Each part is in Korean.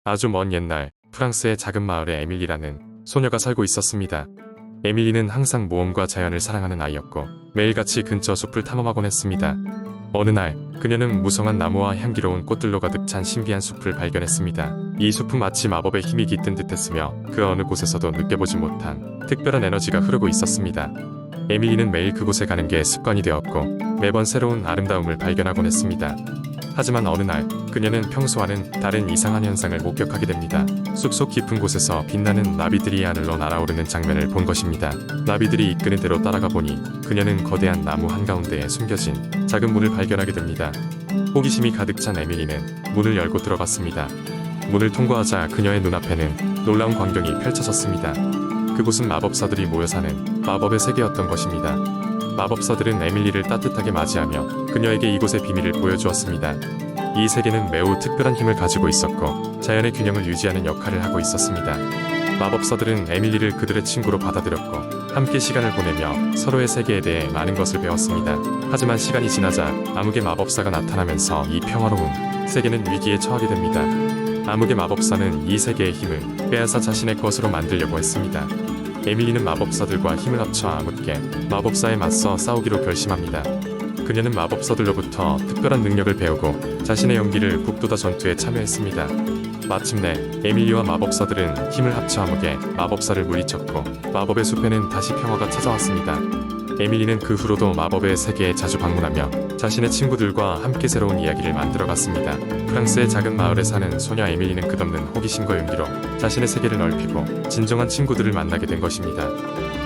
아주 먼 옛날 프랑스의 작은 마을에 에밀리라는 소녀가 살고 있었습니다. 에밀리는 항상 모험과 자연을 사랑하는 아이였고 매일같이 근처 숲을 탐험하곤 했습니다. 어느 날 그녀는 무성한 나무와 향기로운 꽃들로 가득 찬 신비한 숲을 발견했습니다. 이 숲은 마치 마법의 힘이 깃든 듯했으며 그 어느 곳에서도 느껴보지 못한 특별한 에너지가 흐르고 있었습니다. 에밀리는 매일 그곳에 가는 게 습관이 되었고 매번 새로운 아름다움을 발견하곤 했습니다. 하지만 어느 날 그녀는 평소와는 다른 이상한 현상을 목격하게 됩니다. 숲속 깊은 곳에서 빛나는 나비들이 하늘로 날아오르는 장면을 본 것입니다. 나비들이 이끄는 대로 따라가 보니 그녀는 거대한 나무 한가운데에 숨겨진 작은 문을 발견하게 됩니다. 호기심이 가득 찬 에밀리는 문을 열고 들어갔습니다. 문을 통과하자 그녀의 눈앞에는 놀라운 광경이 펼쳐졌습니다. 그곳은 마법사들이 모여 사는 마법의 세계였던 것입니다. 마법사들은 에밀리를 따뜻하게 맞이하며 그녀에게 이곳의 비밀을 보여주었습니다. 이 세계는 매우 특별한 힘을 가지고 있었고 자연의 균형을 유지하는 역할을 하고 있었습니다. 마법사들은 에밀리를 그들의 친구로 받아들였고 함께 시간을 보내며 서로의 세계에 대해 많은 것을 배웠습니다. 하지만 시간이 지나자 암흑의 마법사가 나타나면서 이 평화로운 세계는 위기에 처하게 됩니다. 암흑의 마법사는 이 세계의 힘을 빼앗아 자신의 것으로 만들려고 했습니다. 에밀리는 마법사들과 힘을 합쳐 암흑계 마법사에 맞서 싸우기로 결심합니다. 그녀는 마법사들로부터 특별한 능력을 배우고 자신의 용기를 북돋아 전투에 참여했습니다. 마침내 에밀리와 마법사들은 힘을 합쳐 암흑의 마법사를 물리쳤고 마법의 숲에는 다시 평화가 찾아왔습니다. 에밀리는 그 후로도 마법의 세계에 자주 방문하며 자신의 친구들과 함께 새로운 이야기를 만들어갔습니다. 프랑스의 작은 마을에 사는 소녀 에밀리는 끝없는 호기심과 용기로 자신의 세계를 넓히고 진정한 친구들을 만나게 된 것입니다.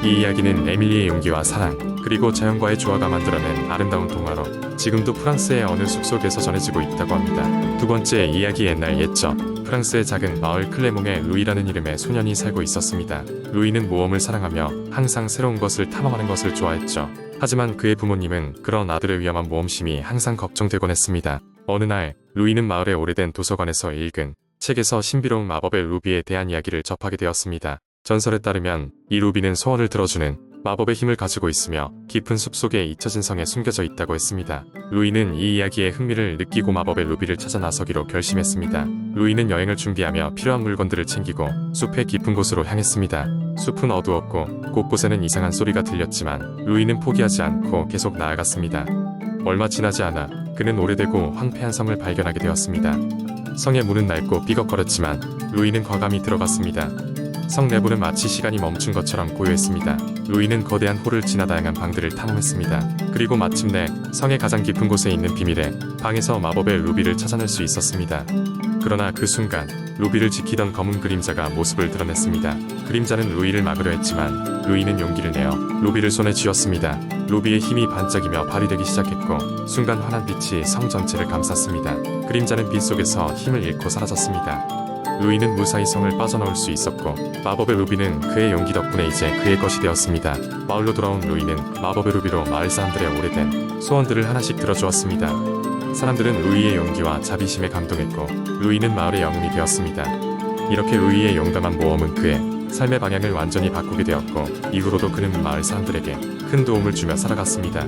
이 이야기는 에밀리의 용기와 사랑, 그리고 자연과의 조화가 만들어낸 아름다운 동화로 지금도 프랑스의 어느 숲속에서 전해지고 있다고 합니다. 두 번째 이야기 옛날 옛적 프랑스의 작은 마을 클레몽에 루이라는 이름의 소년이 살고 있었습니다. 루이는 모험을 사랑하며 항상 새로운 것을 탐험하는 것을 좋아했죠. 하지만 그의 부모님은 그런 아들의 위험한 모험심이 항상 걱정되곤 했습니다. 어느 날 루이는 마을의 오래된 도서관에서 읽은 책에서 신비로운 마법의 루비에 대한 이야기를 접하게 되었습니다. 전설에 따르면 이 루비는 소원을 들어주는 마법의 힘을 가지고 있으며 깊은 숲속에 잊혀진 성에 숨겨져 있다고 했습니다. 루이는 이 이야기에 흥미를 느끼고 마법의 루비를 찾아 나서기로 결심했습니다. 루이는 여행을 준비하며 필요한 물건들을 챙기고 숲의 깊은 곳으로 향했습니다. 숲은 어두웠고 곳곳에는 이상한 소리가 들렸지만 루이는 포기하지 않고 계속 나아갔습니다. 얼마 지나지 않아 그는 오래되고 황폐한 성을 발견하게 되었습니다. 성의 문은 낡고 삐걱거렸지만 루이는 과감히 들어갔습니다. 성 내부는 마치 시간이 멈춘 것처럼 고요했습니다. 루이는 거대한 홀을 지나 다양한 방들을 탐험했습니다. 그리고 마침내 성의 가장 깊은 곳에 있는 비밀의 방에서 마법의 루비를 찾아낼 수 있었습니다. 그러나 그 순간 루비를 지키던 검은 그림자가 모습을 드러냈습니다. 그림자는 루이를 막으려 했지만 루이는 용기를 내어 루비를 손에 쥐었습니다. 루비의 힘이 반짝이며 발휘되기 시작했고 순간 환한 빛이 성 전체를 감쌌습니다. 그림자는 빛 속에서 힘을 잃고 사라졌습니다. 루이는 무사히 성을 빠져나올 수 있었고 마법의 루비는 그의 용기 덕분에 이제 그의 것이 되었습니다. 마을로 돌아온 루이는 마법의 루비로 마을 사람들의 오래된 소원들을 하나씩 들어주었습니다. 사람들은 루이의 용기와 자비심에 감동했고 루이는 마을의 영웅이 되었습니다. 이렇게 루이의 용감한 모험은 그의 삶의 방향을 완전히 바꾸게 되었고 이후로도 그는 마을 사람들에게 큰 도움을 주며 살아갔습니다.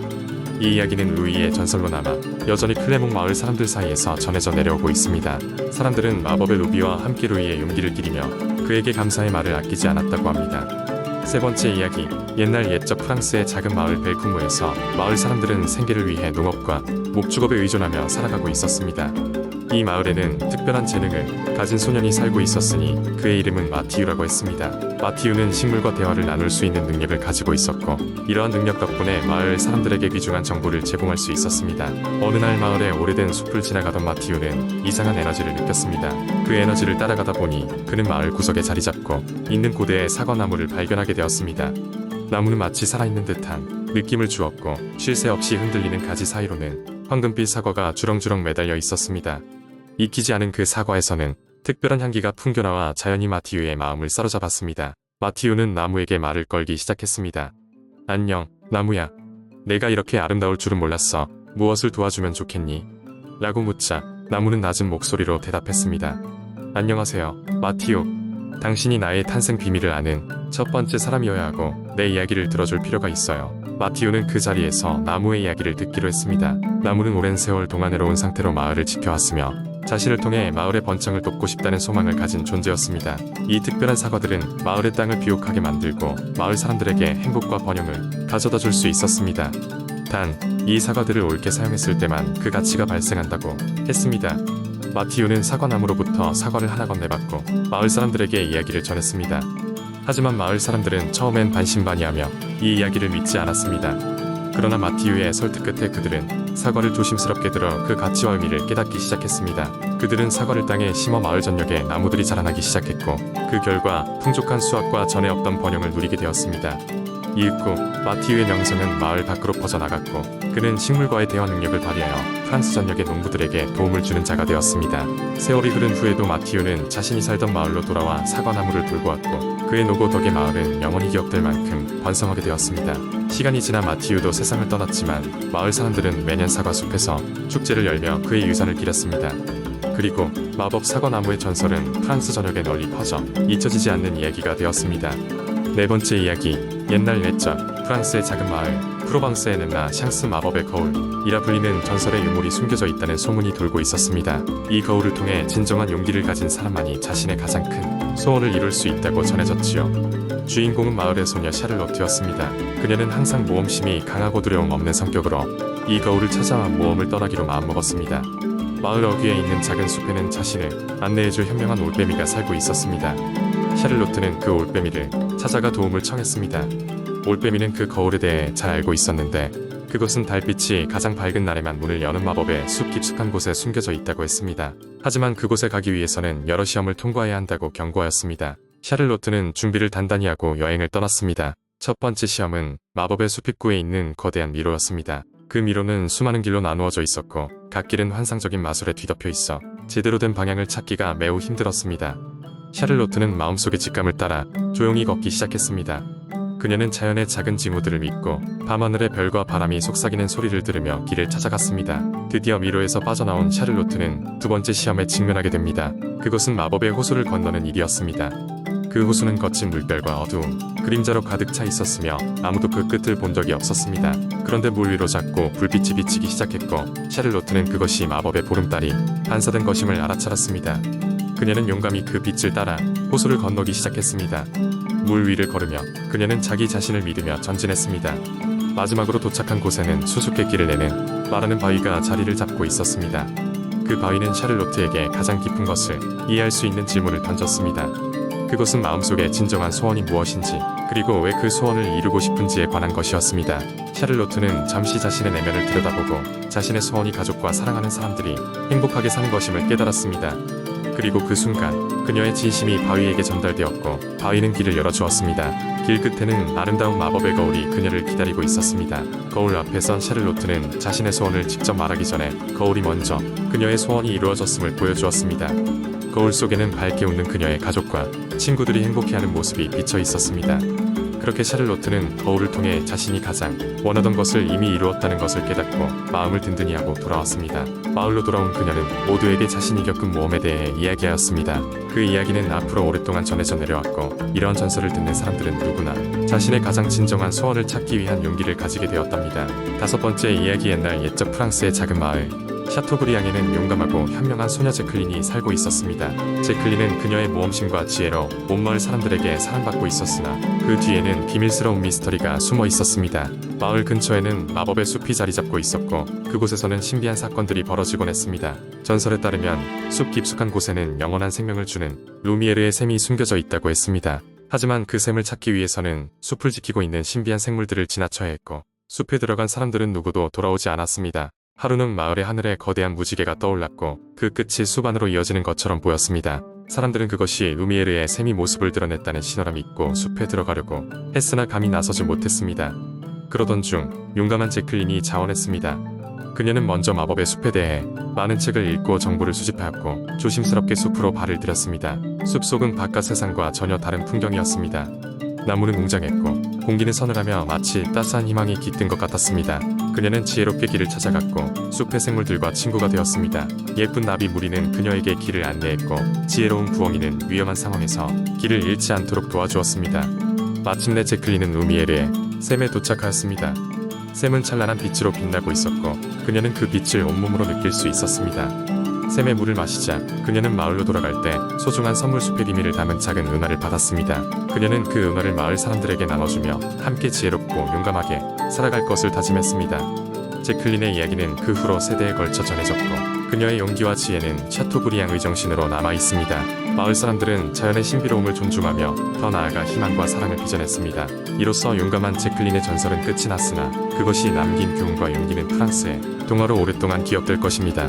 이 이야기는 루이의 전설로 남아 여전히 클레몽 마을 사람들 사이에서 전해져 내려오고 있습니다. 사람들은 마법의 루비와 함께 루이의 용기를 기리며 그에게 감사의 말을 아끼지 않았다고 합니다. 세 번째 이야기, 옛날 옛적 프랑스의 작은 마을 벨쿠무에서 마을 사람들은 생계를 위해 농업과 목축업에 의존하며 살아가고 있었습니다. 이 마을에는 특별한 재능을 가진 소년이 살고 있었으니 그의 이름은 마티유라고 했습니다. 마티유는 식물과 대화를 나눌 수 있는 능력을 가지고 있었고 이러한 능력 덕분에 마을 사람들에게 귀중한 정보를 제공할 수 있었습니다. 어느 날 마을의 오래된 숲을 지나가던 마티유는 이상한 에너지를 느꼈습니다. 그 에너지를 따라가다 보니 그는 마을 구석에 자리 잡고 있는 고대의 사과나무를 발견하게 되었습니다. 나무는 마치 살아있는 듯한 느낌을 주었고 쉴 새 없이 흔들리는 가지 사이로는 황금빛 사과가 주렁주렁 매달려 있었습니다. 익히지 않은 그 사과에서는 특별한 향기가 풍겨나와 자연히 마티유의 마음을 사로잡았습니다. 마티유는 나무에게 말을 걸기 시작했습니다. 안녕, 나무야. 내가 이렇게 아름다울 줄은 몰랐어. 무엇을 도와주면 좋겠니? 라고 묻자 나무는 낮은 목소리로 대답했습니다. 안녕하세요, 마티유. 당신이 나의 탄생 비밀을 아는 첫 번째 사람이어야 하고 내 이야기를 들어줄 필요가 있어요. 마티유는 그 자리에서 나무의 이야기를 듣기로 했습니다. 나무는 오랜 세월 동안 외로운 상태로 마을을 지켜왔으며 자신을 통해 마을의 번창을 돕고 싶다는 소망을 가진 존재였습니다. 이 특별한 사과들은 마을의 땅을 비옥하게 만들고 마을 사람들에게 행복과 번영을 가져다 줄 수 있었습니다. 단, 이 사과들을 옳게 사용했을 때만 그 가치가 발생한다고 했습니다. 마티우는 사과나무로부터 사과를 하나 건네받고 마을 사람들에게 이야기를 전했습니다. 하지만 마을 사람들은 처음엔 반신반의하며 이 이야기를 믿지 않았습니다. 그러나 마티우의 설득 끝에 그들은 사과를 조심스럽게 들어 그 가치와 의미를 깨닫기 시작했습니다. 그들은 사과를 땅에 심어 마을 전역에 나무들이 자라나기 시작했고 그 결과 풍족한 수확과 전에 없던 번영을 누리게 되었습니다. 이윽 후 마티우의 명성은 마을 밖으로 퍼져나갔고 그는 식물과의 대화 능력을 발휘하여 프랑스 전역의 농부들에게 도움을 주는 자가 되었습니다. 세월이 흐른 후에도 마티우는 자신이 살던 마을로 돌아와 사과나무를 돌보았고 그의 노고 덕에 마을은 영원히 기억될 만큼 번성하게 되었습니다. 시간이 지나 마티우도 세상을 떠났지만 마을 사람들은 매년 사과숲에서 축제를 열며 그의 유산을 기렸습니다. 그리고 마법 사과나무의 전설은 프랑스 전역에 널리 퍼져 잊혀지지 않는 이야기가 되었습니다. 네 번째 이야기, 옛날 옛적 프랑스의 작은 마을 프로방스에는 나 샹스 마법의 거울이라 불리는 전설의 유물이 숨겨져 있다는 소문이 돌고 있었습니다. 이 거울을 통해 진정한 용기를 가진 사람만이 자신의 가장 큰 소원을 이룰 수 있다고 전해졌지요. 주인공은 마을의 소녀 샤를로트였습니다. 그녀는 항상 모험심이 강하고 두려움 없는 성격으로 이 거울을 찾아와 모험을 떠나기로 마음먹었습니다. 마을 어귀에 있는 작은 숲에는 자신을 안내해줄 현명한 올빼미가 살고 있었습니다. 샤를로트는 그 올빼미를 찾아가 도움을 청했습니다. 올빼미는 그 거울에 대해 잘 알고 있었는데 그것은 달빛이 가장 밝은 날에만 문을 여는 마법의 숲 깊숙한 곳에 숨겨져 있다고 했습니다. 하지만 그곳에 가기 위해서는 여러 시험을 통과해야 한다고 경고하였습니다. 샤를로트는 준비를 단단히 하고 여행을 떠났습니다. 첫 번째 시험은 마법의 숲 입구에 있는 거대한 미로였습니다. 그 미로는 수많은 길로 나누어져 있었고 각 길은 환상적인 마술에 뒤덮여 있어 제대로 된 방향을 찾기가 매우 힘들었습니다. 샤를로트는 마음속의 직감을 따라 조용히 걷기 시작했습니다. 그녀는 자연의 작은 징후들을 믿고 밤하늘의 별과 바람이 속삭이는 소리를 들으며 길을 찾아갔습니다. 드디어 미로에서 빠져나온 샤를로트는 두 번째 시험에 직면하게 됩니다. 그것은 마법의 호수를 건너는 일이었습니다. 그 호수는 거친 물결과 어두움, 그림자로 가득 차 있었으며 아무도 그 끝을 본 적이 없었습니다. 그런데 물 위로 자꾸 불빛이 비치기 시작했고 샤를로트는 그것이 마법의 보름달이 반사된 것임을 알아차렸습니다. 그녀는 용감히 그 빛을 따라 호수를 건너기 시작했습니다. 물 위를 걸으며 그녀는 자기 자신을 믿으며 전진했습니다. 마지막으로 도착한 곳에는 수수께끼를 내는 마르는 바위가 자리를 잡고 있었습니다. 그 바위는 샤를로트에게 가장 깊은 것을 이해할 수 있는 질문을 던졌습니다. 그것은 마음속의 진정한 소원이 무엇인지 그리고 왜 그 소원을 이루고 싶은지에 관한 것이었습니다. 샤를로트는 잠시 자신의 내면을 들여다보고 자신의 소원이 가족과 사랑하는 사람들이 행복하게 사는 것임을 깨달았습니다. 그리고 그 순간 그녀의 진심이 바위에게 전달되었고 바위는 길을 열어주었습니다. 길 끝에는 아름다운 마법의 거울이 그녀를 기다리고 있었습니다. 거울 앞에 선 샤를로트는 자신의 소원을 직접 말하기 전에 거울이 먼저 그녀의 소원이 이루어졌음을 보여주었습니다. 거울 속에는 밝게 웃는 그녀의 가족과 친구들이 행복해하는 모습이 비쳐 있었습니다. 그렇게 샤를로트는 거울을 통해 자신이 가장 원하던 것을 이미 이루었다는 것을 깨닫고 마음을 든든히 하고 돌아왔습니다. 마을로 돌아온 그녀는 모두에게 자신이 겪은 모험에 대해 이야기하였습니다. 그 이야기는 앞으로 오랫동안 전해져 내려왔고 이러한 전설을 듣는 사람들은 누구나 자신의 가장 진정한 소원을 찾기 위한 용기를 가지게 되었답니다. 다섯 번째 이야기, 옛날 옛적 프랑스의 작은 마을 샤토브리앙에는 용감하고 현명한 소녀 제클린이 살고 있었습니다. 제클린은 그녀의 모험심과 지혜로 온 마을 사람들에게 사랑받고 있었으나 그 뒤에는 비밀스러운 미스터리가 숨어 있었습니다. 마을 근처에는 마법의 숲이 자리 잡고 있었고 그곳에서는 신비한 사건들이 벌어지곤 했습니다. 전설에 따르면 숲 깊숙한 곳에는 영원한 생명을 주는 루미에르의 샘이 숨겨져 있다고 했습니다. 하지만 그 샘을 찾기 위해서는 숲을 지키고 있는 신비한 생물들을 지나쳐야 했고 숲에 들어간 사람들은 누구도 돌아오지 않았습니다. 하루는 마을의 하늘에 거대한 무지개가 떠올랐고 그 끝이 숲 안으로 이어지는 것처럼 보였습니다. 사람들은 그것이 루미에르의 샘이 모습을 드러냈다는 신호라 믿고 숲에 들어가려고 했으나 감히 나서지 못했습니다. 그러던 중 용감한 제클린이 자원했습니다. 그녀는 먼저 마법의 숲에 대해 많은 책을 읽고 정보를 수집하였고 조심스럽게 숲으로 발을 들였습니다. 숲속은 바깥 세상과 전혀 다른 풍경이었습니다. 나무는 웅장했고 공기는 서늘하며 마치 따스한 희망이 깃든 것 같았습니다. 그녀는 지혜롭게 길을 찾아갔고 숲의 생물들과 친구가 되었습니다. 예쁜 나비 무리는 그녀에게 길을 안내했고 지혜로운 부엉이는 위험한 상황에서 길을 잃지 않도록 도와주었습니다. 마침내 제클린은 루미에르의 샘에 도착하였습니다. 샘은 찬란한 빛으로 빛나고 있었고 그녀는 그 빛을 온몸으로 느낄 수 있었습니다. 샘의 물을 마시자 그녀는 마을로 돌아갈 때 소중한 선물숲의 비밀을 담은 작은 은화를 받았습니다. 그녀는 그 은화를 마을 사람들에게 나눠주며 함께 지혜롭고 용감하게 살아갈 것을 다짐했습니다. 제클린의 이야기는 그 후로 세대에 걸쳐 전해졌고 그녀의 용기와 지혜는 샤토브리앙의 정신으로 남아있습니다. 마을 사람들은 자연의 신비로움을 존중하며 더 나아가 희망과 사랑을 빚어냈습니다. 이로써 용감한 제클린의 전설은 끝이 났으나 그것이 남긴 교훈과 용기는 프랑스의 동화로 오랫동안 기억될 것입니다.